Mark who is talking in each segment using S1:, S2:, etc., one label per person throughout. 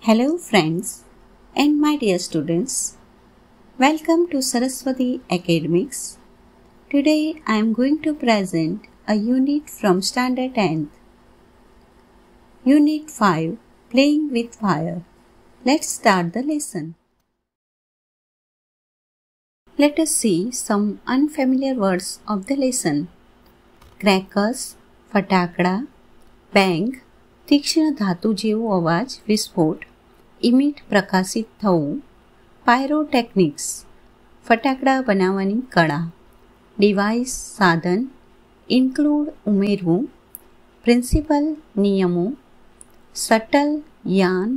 S1: Hello friends and my dear students. Welcome to Saraswati Academics. Today I am going to present a unit from Standard 10th. Unit 5, Playing with Fire. Let's start the lesson. Let us see some unfamiliar words of the lesson. Crackers, ફટાકડા, bang, તીક્ષ્ણ ધાતુ જેવો અવાજ, વિસ્ફોટ, ઇમિટ પ્રકાશિત થવું, pyrotechnics, ફટાકડા બનાવવાની કળા, ડિવાઇસ સાધન, ઇન્ક્લુડ ઉમેરવું, પ્રિન્સિપલ નિયમો, સટલ યાન,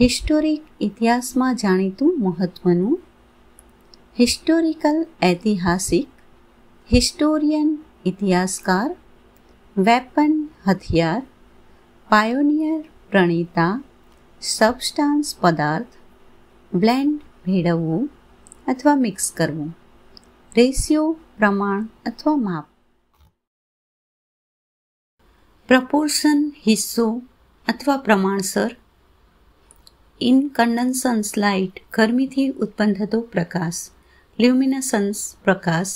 S1: હિસ્ટોરિક ઇતિહાસમાં જાણીતું મહત્વનું, હિસ્ટોરિકલ ઐતિહાસિક, હિસ્ટોરિયન ઇતિહાસકાર, વેપન હથિયાર, પાયોનિયર પ્રણેતા, સબસ્ટાન્સ પદાર્થ, બ્લેન્ડ ભેળવવું અથવા મિક્સ કરવું, રેશિયો પ્રમાણ અથવા માપ, પ્રપોર્શન હિસ્સો અથવા પ્રમાણસર, ઇનકન્ડન્સન્સ લાઇટ ગરમીથી ઉત્પન્ન થતો પ્રકાશ, લ્યુમિનસન્સ પ્રકાશ,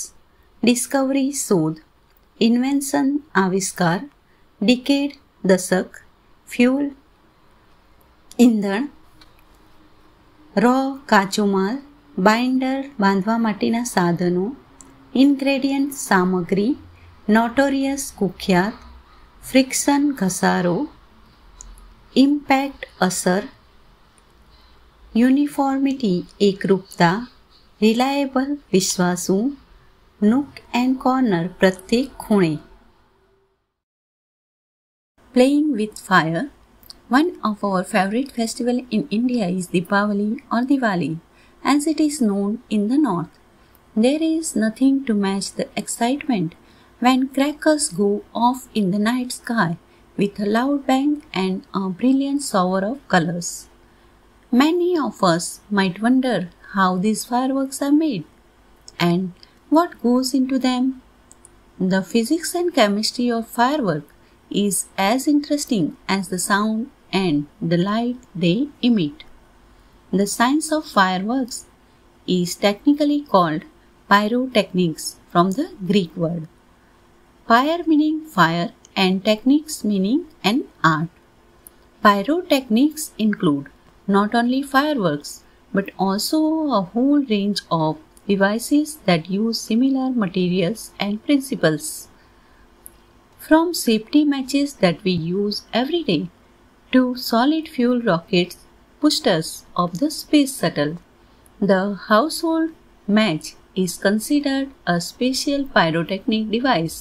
S1: ડિસ્કવરી શોધ, ઇન્વેન્શન આવિષ્કાર, ડિકેડ દશક, ફ્યુલ ઈંધણ, રો કાચો માલ, બાઇન્ડર બાંધવા માટેના સાધનો, ઇન્ગ્રેડિયન્ટ સામગ્રી, નોટોરિયસ કુખ્યાત, ફ્રિક્શન ઘસારો, ઇમ્પેક્ટ અસર, યુનિફોર્મિટી એકરૂપતા, રિલાયેબલ વિશ્વાસુ, નૂક એન્ડ કોર્નર પ્રત્યેક ખૂણે. Playing with fire. One of our favorite festivals in India is Deepavali or Diwali, as it is known in the north. There is nothing to match the excitement when crackers go off in the night sky with a loud bang and a brilliant shower of colors. Many of us might wonder how these fireworks are made and what goes into them. The physics and chemistry of fireworks is as interesting as the sound and the light they emit. The science of fireworks is technically called pyrotechnics from the Greek word. Pyre meaning fire and techniques meaning an art. Pyrotechnics include not only fireworks but also a whole range of devices that use similar materials and principles. From safety matches that we use every day to solid fuel rockets boosters of the space shuttle, the household match is considered a special pyrotechnic device,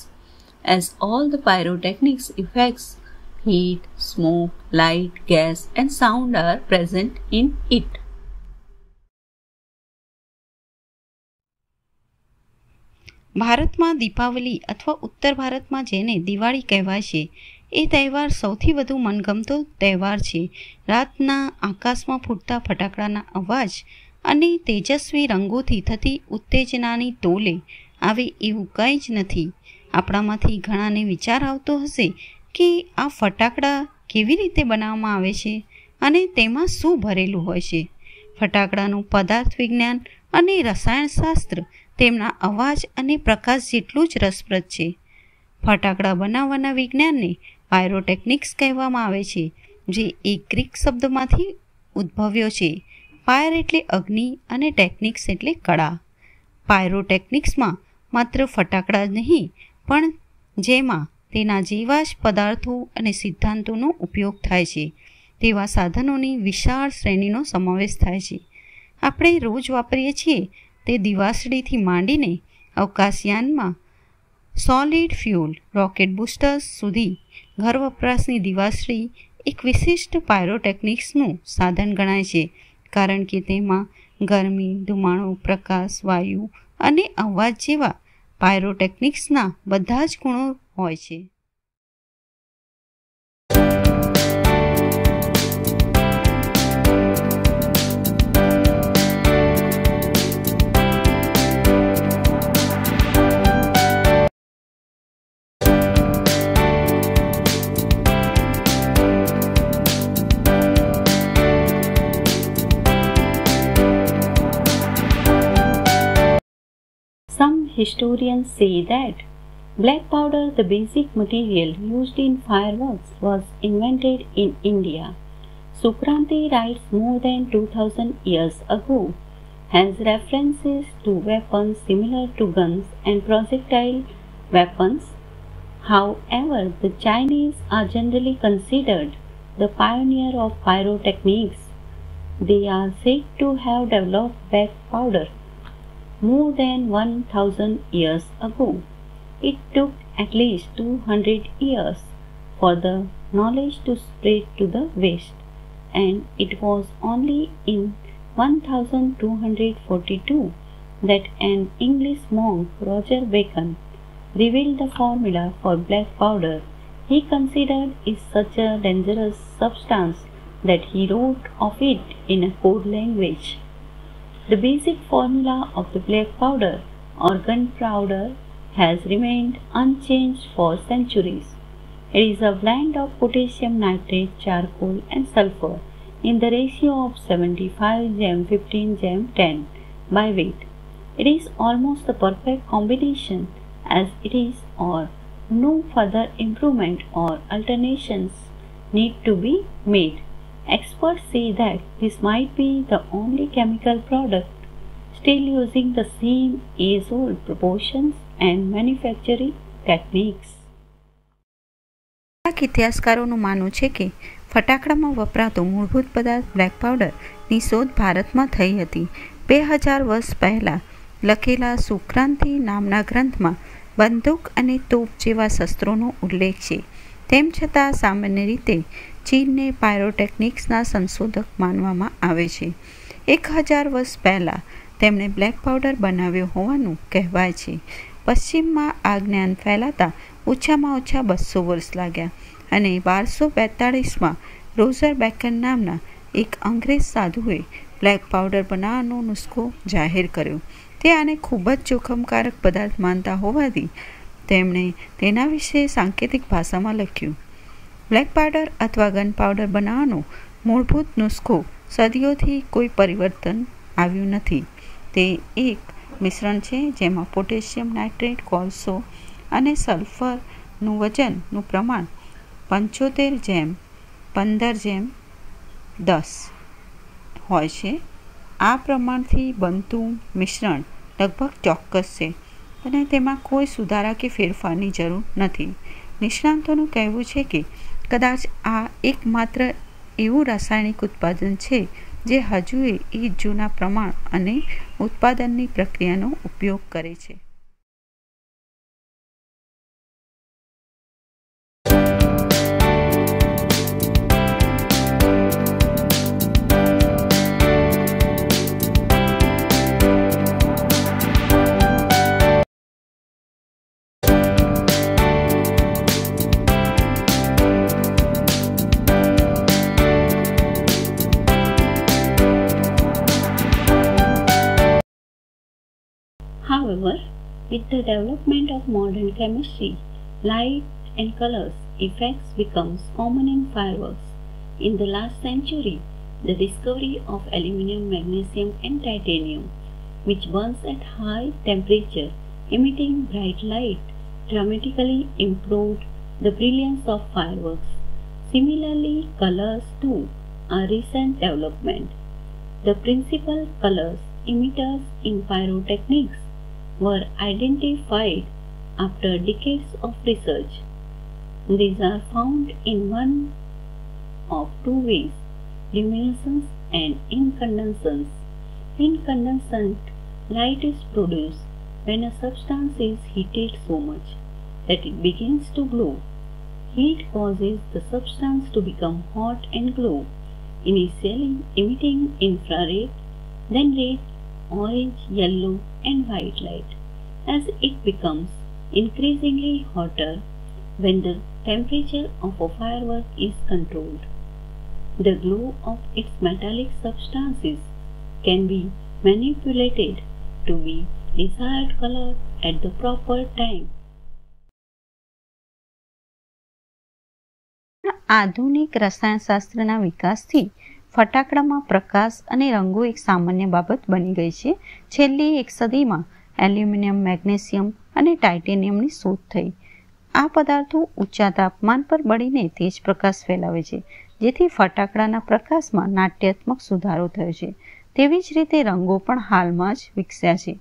S1: as all the pyrotechnics effects, heat, smoke, light, gas and sound are present in it.
S2: ભારતમાં દીપાવલી અથવા ઉત્તર ભારતમાં જેને દિવાળી કહેવાય છે એ તહેવાર સૌથી વધુ મનગમતો તહેવાર છે. રાતના આકાશમાં ફૂટતા ફટાકડાના અવાજ અને તેજસ્વી રંગોથી થતી ઉત્તેજનાની તોલે આવે એવું કંઈ જ નથી. આપણામાંથી ઘણાને વિચાર આવતો હશે કે આ ફટાકડા કેવી રીતે બનાવવામાં આવે છે અને તેમાં શું ભરેલું હોય છે. ફટાકડાનું પદાર્થ વિજ્ઞાન અને રસાયણશાસ્ત્ર તેમના અવાજ અને પ્રકાશ જેટલું જ રસપ્રદ છે. ફટાકડા બનાવવાના વિજ્ઞાનને પાયરોટેકનિક્સ કહેવામાં આવે છે, જે એક ગ્રીક શબ્દમાંથી ઉદ્ભવ્યો છે. પાયર એટલે અગ્નિ અને ટેકનિક્સ એટલે કળા. પાયરોટેકનિક્સમાં માત્ર ફટાકડા જ નહીં પણ જેમાં તેના જીવાશ પદાર્થો અને સિદ્ધાંતોનો ઉપયોગ થાય છે તેવા સાધનોની વિશાળ શ્રેણીનો સમાવેશ થાય છે. આપણે રોજ વાપરીએ છીએ તે દિવાસળીથી માંડીને અવકાશયાનમાં સોલિડ ફ્યુલ રોકેટ બુસ્ટર્સ સુધી ઘર વપરાશની દિવાસળી એક વિશિષ્ટ પાયરોટેકનિક્સનું સાધન ગણાય છે, કારણ કે તેમાં ગરમી, ધુમાડો, પ્રકાશ, વાયુ અને અવાજ જેવા પાયરોટેકનિક્સના બધા જ ગુણો હોય છે.
S1: historians say that black powder, the basic material used in fireworks, was invented in India. Sukranti writes more than 2000 years ago, has references to weapons similar to guns and projectile weapons. However, the Chinese are generally considered the pioneer of pyrotechnics. They are said to have developed black powder more than 1000 years ago. It took at least 200 years for the knowledge to spread to the West, and it was only in 1242 that an English monk, Roger Bacon, revealed the formula for black powder. He considered it such a dangerous substance that he wrote of it in a code language. The basic formula of the black powder or gunpowder has remained unchanged for centuries. It is a blend of potassium nitrate, charcoal and sulfur in the ratio of 75:15:10 by weight. It is almost the perfect combination as it is, or no further improvement or alterations need to be made. Experts say that this might be the only chemical product still using the same age-old proportions and manufacturing techniques.
S2: ઇતિહાસકારોનું માનવું છે કે ફટાકડામાં વપરાતો મૂળભૂત પદાર્થ black પાવડરની શોધ ભારતમાં થઈ હતી. 2000 વર્ષ પહેલાં લખેલા સુક્રાંતિ નામના ગ્રંથમાં બંદૂક અને તોપ જેવા શસ્ત્રોનો ઉલ્લેખ છે. તેમ છતાં સામાન્ય રીતે ચીનને પાયરોટેકનિક્સના સંશોધક માનવામાં આવે છે. 1000 વર્ષ પહેલાં તેમણે બ્લેક પાવડર બનાવ્યો હોવાનું કહેવાય છે. પશ્ચિમમાં આ જ્ઞાન ફેલાતા ઓછામાં ઓછા 200 વર્ષ લાગ્યા અને 1242માં રોઝર બેકન નામના એક અંગ્રેજ સાધુએ બ્લેક પાવડર બનાવવાનો નુસ્ખો જાહેર કર્યો. તે આને ખૂબ જ જોખમકારક પદાર્થ માનતા હોવાથી તેમણે તેના વિશે સાંકેતિક ભાષામાં લખ્યું. બ્લેક પાવડર અથવા ગન પાવડર બનાવવાનો મૂળભૂત નુસ્ખો સદીઓથી કોઈ પરિવર્તન આવ્યું નથી. તે એક મિશ્રણ છે જેમાં પોટેશિયમ નાઇટ્રેટ, કોલસો અને સલ્ફરનું વજનનું પ્રમાણ 75:15:10 હોય છે. આ પ્રમાણથી બનતું મિશ્રણ લગભગ ચોક્કસ છે અને તેમાં કોઈ સુધારા કે ફેરફારની જરૂર નથી. નિષ્ણાતોનું કહેવું છે કે કદાચ આ એકમાત્ર એવું રાસાયણિક ઉત્પાદન છે જે હજુએ એ જૂના પ્રમાણ અને ઉત્પાદનની પ્રક્રિયાનો ઉપયોગ કરે છે.
S1: However, with the development of modern chemistry, light and colors effects becomes common in fireworks. In the last century, the discovery of aluminum, magnesium and titanium, which burns at high temperature, emitting bright light, dramatically improved the brilliance of fireworks. Similarly, colors too are recent development. The principal colors emitters in pyrotechnics were identified after decades of research. These are found in one of two ways: luminescence and incandescence. Incandescent light is produced when a substance is heated so much that it begins to glow. Heat causes the substance to become hot and glow, initially emitting infrared, then red, orange, yellow and white light. As it becomes increasingly hotter when the temperature of a firework is controlled, the glow of its metallic substances can be manipulated to be desired color at the proper time.
S2: આધુનિક રસાયણશાસ્ત્રના વિકાસથી ફટાકડામાં પ્રકાશ અને રંગો એક સામાન્ય બાબત બની ગઈ છે. છેલ્લી એક સદીમાં એલ્યુમિનિયમ, મેગ્નેશિયમ અને ટાઇટેનિયમની શોધ થઈ. આ પદાર્થો ઊંચા તાપમાન પર બળીને તેજ પ્રકાશ ફેલાવે છે, જેથી ફટાકડાના પ્રકાશમાં નાટ્યાત્મક સુધારો થયો છે. તેવી જ રીતે રંગો પણ હાલમાં જ વિકસ્યા છે.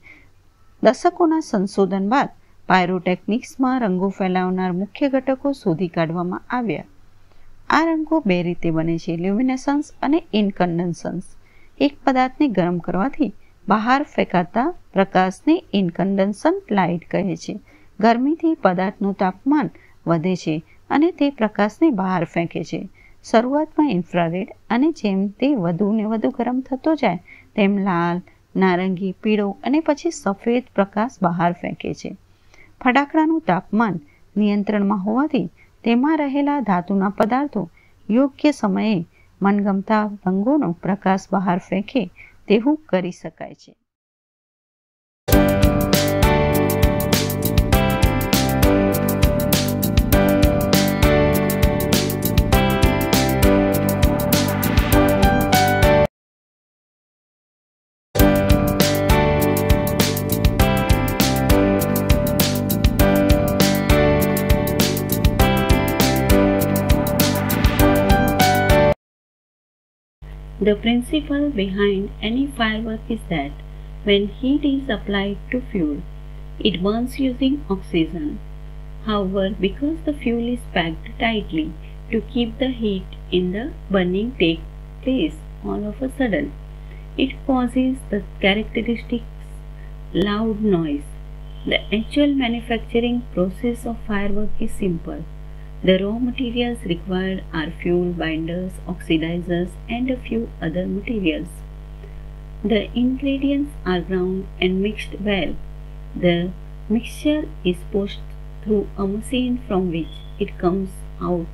S2: દશકોના સંશોધન બાદ પાયરોટેકનિક્સમાં રંગો ફેલાવનાર મુખ્ય ઘટકો શોધી કાઢવામાં આવ્યા. આ રંગો બે રીતે બને છે: લ્યુમિનેસન્સ અને ઇન્કન્ડન્સન્સ. એક પદાર્થને ગરમ કરવાથી બહાર ફેંકાતા પ્રકાશને ઇન્કન્ડન્સન્ટ લાઇટ કહે છે. ગરમીથી પદાર્થનું તાપમાન વધે છે અને તે પ્રકાશને બહાર ફેંકે છે. શરૂઆતમાં ઇન્ફ્રારેડ, અને જેમ તે વધુ ને વધુ ગરમ થતો જાય તેમ લાલ, નારંગી, પીળો અને પછી સફેદ પ્રકાશ બહાર ફેંકે છે. ફટાકડાનું તાપમાન નિયંત્રણમાં હોવાથી તેમાં રહેલા ધાતુના પદાર્થો યોગ્ય સમયે મનગમતા રંગોનો પ્રકાશ બહાર ફેંકે તેવું કરી શકાય છે.
S1: The principle behind any firework is that when heat is applied to fuel, it burns using oxygen. However, because the fuel is packed tightly to keep the heat in the burning take place all of a sudden, it causes the characteristic loud noise. The actual manufacturing process of firework is simple. The raw materials required are fuel, binders, oxidizers, and a few other materials. The ingredients are ground and mixed well. The mixture is pushed through a machine from which it comes out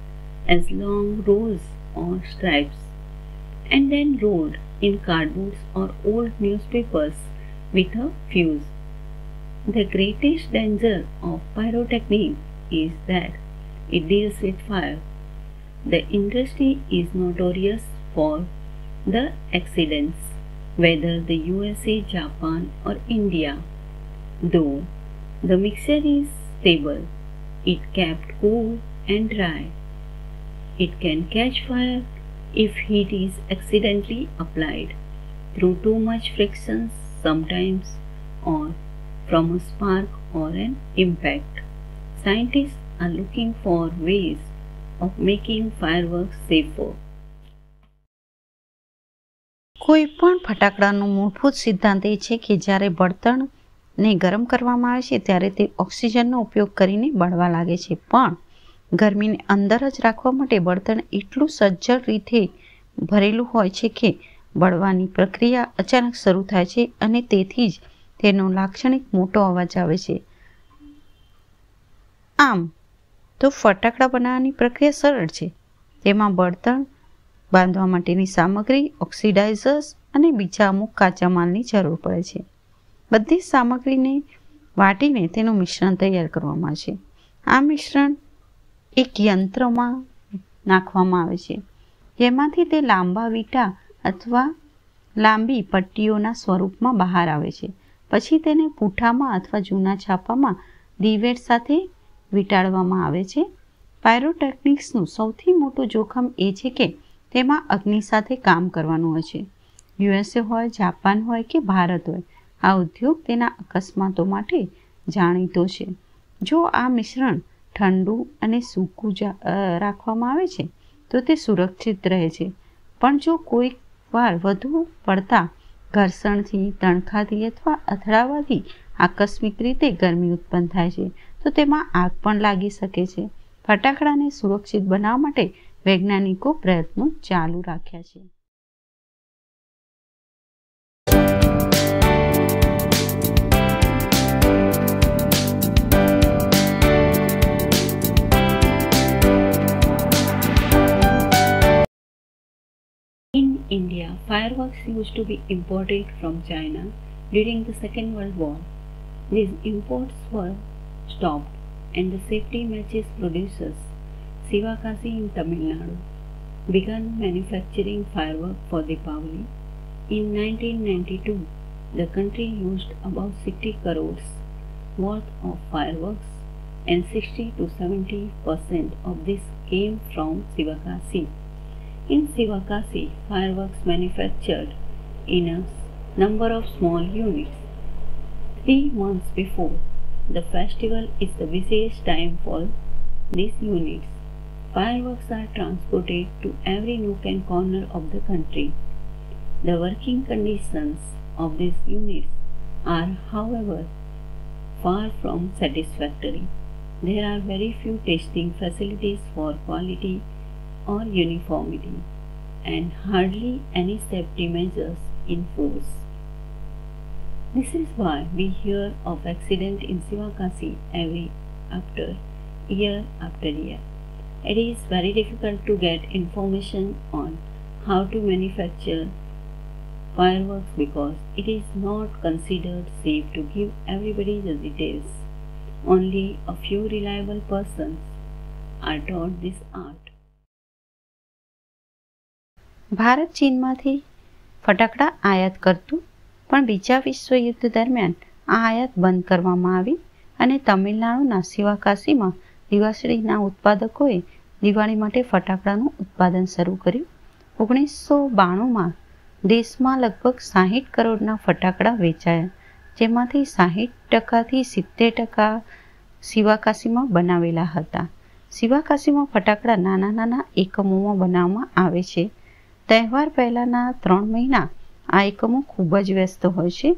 S1: as long rolls or stripes, and then rolled in cardboards or old newspapers with a fuse. The greatest danger of pyrotechnics is that it deals with fire. The industry is notorious for the accidents, whether the USA, Japan or India. Though the mixture is stable, it kept cool and dry. It can catch fire if heat is accidentally applied through too much friction sometimes, or from a spark or an impact. Scientists are looking for ways of making fireworks safer.
S2: કોઈ પણ ફટાકડાનો મૂળભૂત સિદ્ધાંત એ છે કે જ્યારે બળતણને ગરમ કરવામાં આવે છે ત્યારે તે ઓક્સિજનનો ઉપયોગ કરીને બળવા લાગે છે, પણ ગરમીને અંદર જ રાખવા માટે બળતણ એટલું સજ્જડ રીતે ભરેલું હોય છે કે બળવાની પ્રક્રિયા અચાનક શરૂ થાય છે અને તેથી જ તેનો લાક્ષણિક મોટો અવાજ આવે છે. આમ તો ફટાકડા બનાવવાની પ્રક્રિયા સરળ છે. તેમાં બળતણ બાંધવા માટેની સામગ્રી, ઓક્સિડાઇઝર્સ અને બીજા અમુક કાચા માલની જરૂર પડે છે. બધી સામગ્રીને વાટીને તેનું મિશ્રણ તૈયાર કરવામાં આવે છે. આ મિશ્રણ એક યંત્રમાં નાખવામાં આવે છે, જેમાંથી તે લાંબા વીંટા અથવા લાંબી પટ્ટીઓના સ્વરૂપમાં બહાર આવે છે. પછી તેને પૂંઠામાં અથવા જૂના છાપામાં દિવેટ સાથે વીંટાળવામાં આવે છે. પાયરોટેકનિક્સનું સૌથી મોટું જોખમ એ છે કે તેમાં અગ્નિ સાથે કામ કરવાનું હોય છે. યુએસએ હોય, જાપાન હોય કે ભારત હોય, આ ઉદ્યોગ તેના અકસ્માતો માટે જાણીતો છે. જો આ મિશ્રણ ઠંડુ અને સૂકું રાખવામાં આવે છે તો તે સુરક્ષિત રહે છે, પણ જો કોઈક વાર વધુ પડતા ઘર્ષણથી, તણખાથી અથવા અથડાવાથી આકસ્મિક રીતે ગરમી ઉત્પન્ન થાય છે તો તેમાં આગ પણ લાગી શકે છે. ફટાકડાને સુરક્ષિત બનાવવા માટે વૈજ્ઞાનિકો પ્રયત્નો ચાલુ રાખ્યા છે.
S1: In India, fireworks used to be imported from China during the Second World War. These imports were stopped, and the safety matches producers, Sivakasi in Tamil Nadu, began manufacturing fireworks for Deepavali. In 1992, The country used about 60 crores worth of fireworks, and 60 to 70% of this came from Sivakasi. In Sivakasi, fireworks manufactured in a number of small units. 3 months before the festival is the busiest time for these units. Fireworks are transported to every nook and corner of the country. The working conditions of these units are, however, far from satisfactory. There are very few testing facilities for quality or uniformity, and hardly any safety measures in force. This is why we hear of accident in Sivakasi year after year. It is very difficult to get information on how to manufacture fireworks because it is not considered safe to give everybody the details. Only a few reliable persons are taught this art.
S2: Bharat ચીનમાંથી ફટાકડા આયાત કરતું, પણ બીજા વિશ્વયુદ્ધ દરમિયાન આ આયાત બંધ કરવામાં આવી અને તમિલનાડુના શિવાકાશીમાં દિવાસળીના ઉત્પાદકોએ દિવાળી માટે ફટાકડાનું ઉત્પાદન શરૂ કર્યું. 1992માં દેશમાં લગભગ 60 કરોડના ફટાકડા વેચાયા, જેમાંથી 60% થી 70% શિવાકાશીમાં બનાવેલા હતા. શિવાકાશીમાં ફટાકડા નાના નાના એકમોમાં બનાવવામાં આવે છે. તહેવાર પહેલાંના 3 મહિના આ એકમો ખૂબ જ વ્યસ્ત હોય છે.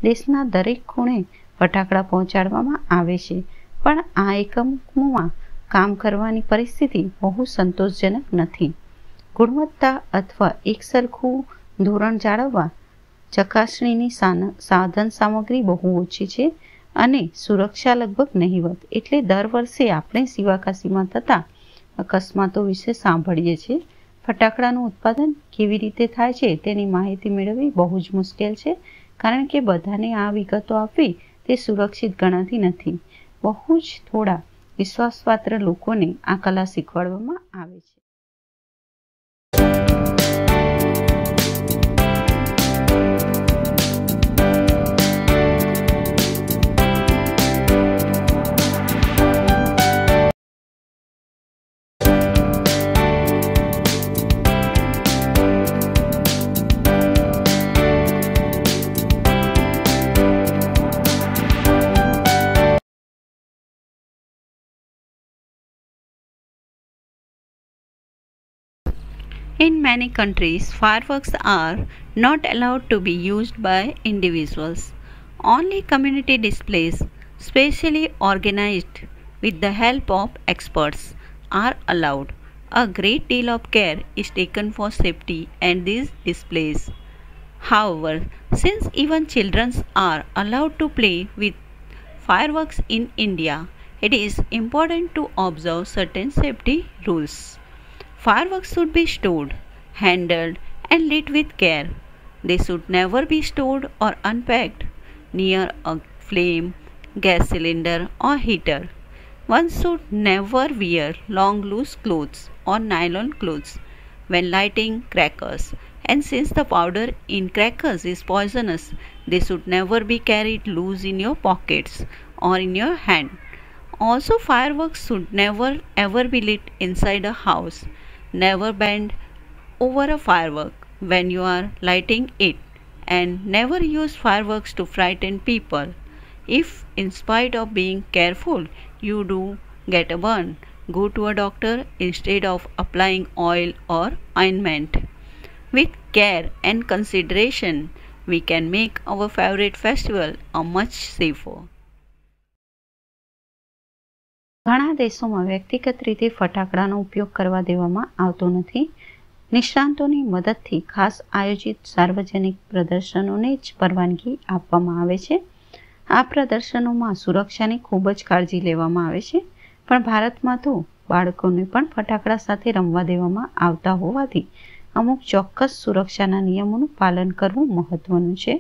S2: દેશના દરેક ખૂણે ફટાકડા પહોંચાડવામાં આવે છે, પણ આ એકમોમાં કામ કરવાની પરિસ્થિતિ બહુ સંતોષજનક નથી. ગુણવત્તા અથવા એકસરખું ધોરણ જાળવવા ચકાસણીની સાધન સામગ્રી બહુ ઓછી છે અને સુરક્ષા લગભગ નહિવત. એટલે દર વર્ષે આપણે શિવાકાશીમાં થતા અકસ્માતો વિશે સાંભળીએ છીએ. ફટાકડાનું ઉત્પાદન કેવી રીતે થાય છે તેની માહિતી મેળવવી બહુ જ મુશ્કેલ છે, કારણ કે બધાને આ વિગતો આપવી તે સુરક્ષિત ગણાતી નથી. બહુ જ થોડા વિશ્વાસપાત્ર લોકોને આ કલા શીખવાડવામાં આવે છે. In many countries, fireworks are not allowed to be used by individuals. Only community displays, specially organized with the help of experts, are allowed. A great deal of care is taken for safety and these displays. However, since even children are allowed to play with fireworks in India, it is important to observe certain safety rules. Fireworks should be stored, handled and lit with care. They should never be stored or unpacked near a flame, gas cylinder or heater. One should never wear long loose clothes or nylon clothes when lighting crackers, and since the powder in crackers is poisonous, they should never be carried loose in your pockets or in your hand. Also, fireworks should never ever be lit inside a house. Never bend over a firework when you are lighting it, and never use fireworks to frighten people. If, in spite of being careful, you do get a burn, go to a doctor instead of applying oil or ointment. With care and consideration, we can make our favorite festival a much safer. ઘણા દેશોમાં વ્યક્તિગત રીતે ફટાકડાનો ઉપયોગ કરવા દેવામાં આવતો નથી. નિષ્ણાતોની મદદથી ખાસ આયોજિત સાર્વજનિક પ્રદર્શનોને જ પરવાનગી આપવામાં આવે છે. આ પ્રદર્શનોમાં સુરક્ષાની ખૂબ જ કાળજી લેવામાં આવે છે, પણ ભારતમાં તો બાળકોને પણ ફટાકડા સાથે રમવા દેવામાં આવતા હોવાથી અમુક ચોક્કસ સુરક્ષાના નિયમોનું પાલન કરવું મહત્વનું છે.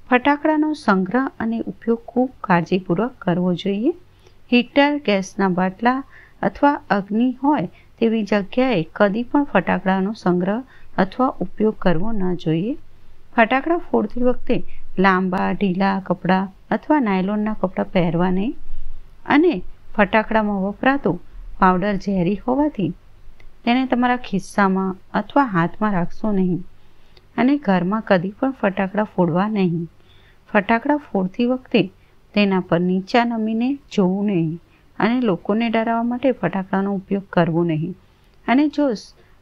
S2: ફટાકડાનો સંગ્રહ અને ઉપયોગ ખૂબ કાળજીપૂર્વક કરવો જોઈએ. હીટર, ગેસના બાટલા અથવા અગ્નિ હોય તેવી જગ્યાએ કદી પણ ફટાકડાનો સંગ્રહ અથવા ઉપયોગ કરવો ન જોઈએ. ફટાકડા ફોડતી વખતે લાંબા ઢીલા કપડાં અથવા નાયલોનના કપડાં પહેરવા નહીં અને ફટાકડામાં વપરાતો પાવડર ઝેરી હોવાથી તેને તમારા ખિસ્સામાં અથવા હાથમાં રાખશો નહીં અને ઘરમાં કદી પણ ફટાકડા ફોડવા નહીં. ફટાકડા ફોડતી વખતે તેના પર નીચા નમીને જોવું નહીં અને લોકોને ડરાવવા માટે ફટાકડાનો ઉપયોગ કરવો નહીં. અને જો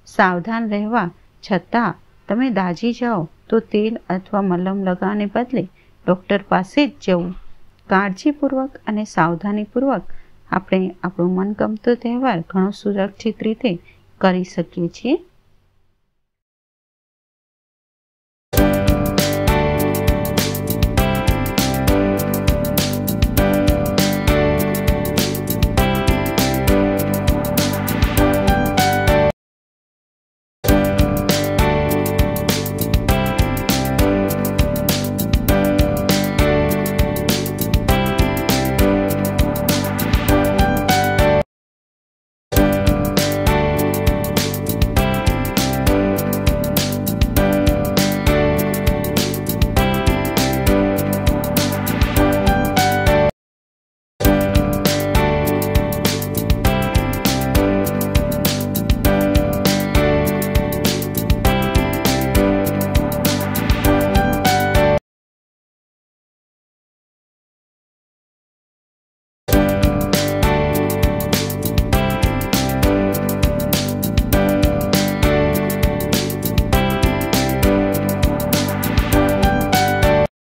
S2: સાવધાન રહેવા છતાં તમે દાઝી જાઓ તો તેલ અથવા મલમ લગાવવાને બદલે ડૉક્ટર પાસે જ જવું. કાળજીપૂર્વક અને સાવધાનીપૂર્વક આપણે આપણો મનગમતો તહેવાર ઘણો સુરક્ષિત રીતે કરી શકીએ છીએ.